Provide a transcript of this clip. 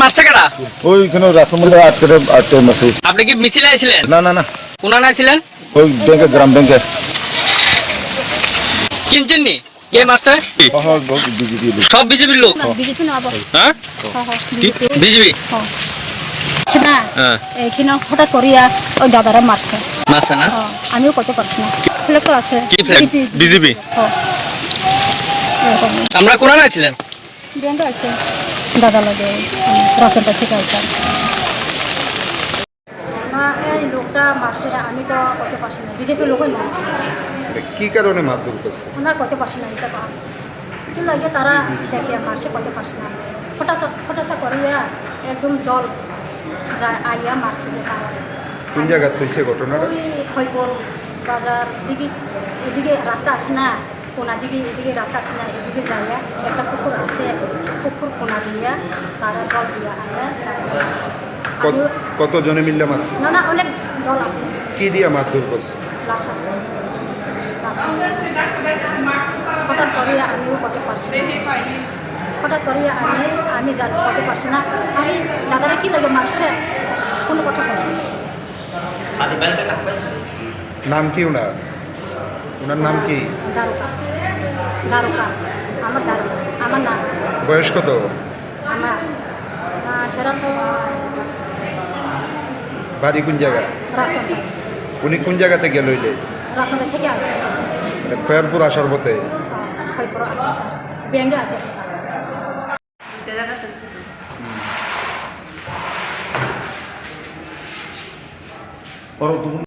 মারছে কারা? ওইখানে রাস্তার মধ্যে আটকে মারছে। আপনি কি মিছিলে ছিলেন? না না না, কোনা না ছিলেন? ওই ব্যাংকে, গ্রাম ব্যাংকে। কিনছেন নি কে মারছে? বিজেপি লোক। সব বিজেপির লোক। বিজেপি না আবার হ্যাঁ বিজেপি না হ্যাঁ এইখানে হঠাৎ করিয়া ওই দাদারা মারছে। মারছে না? আমিও করতে পারছি না। ফ্ল্যাগ তো আছে কি flag? বিজেপি। এরকম আমরা কোনা না ছিলেন? ব্যাংকে আছে দাদা লাগে রাস্তাটা ঠিক আছে না। এই লোকটা মারছে আমি তো করতে পারছি না। বিজেপির লোকই না, কি কারণে মারধর করছে? না করতে পারছি না। এটা কি লাগে তারা দেখে মারছে করতে পারছি না। ফটাচা করিয়া একদম দল যায় আইয়া মারছে যে তারা। কোন জায়গায় হয়েছে ঘটনাটা? ওই খৈপুর বাজার দিকে, এদিকে রাস্তা আছে না, কোনা দিকে এদিকে রাস্তা আছে না, এদিকে যাইয়া একটা পুকুর আছে, পুকুর কোনা দিয়া তারা দল দিয়া আইয়া মারছে। কতজনে মিললে মারছে? না না অনেক দল আছে। কি দিয়া মারধর করছে? লাঠা হঠাৎ করিয়া আমিও করতে পারছি না। হঠাৎ করিয়া আমি জানি করতে পারছি না। আমি দাদারা কি লাগে মারছে কোনো কথা বলছি না। নাম কি ওনার? ওনার নাম কি? দারুকা দারুকা আমার দারুকা আমার নাম। বয়স কত? আমার এরা তো বাড়ি কোন জায়গা? রাসনটা উনি কোন জায়গাতে গেল হইলে? রাসনটা থেকে আসছে খয়ালপুর আসার পথে। খৈপুর আসছে ব্যাঙ্গে আসছে। পরবর্তী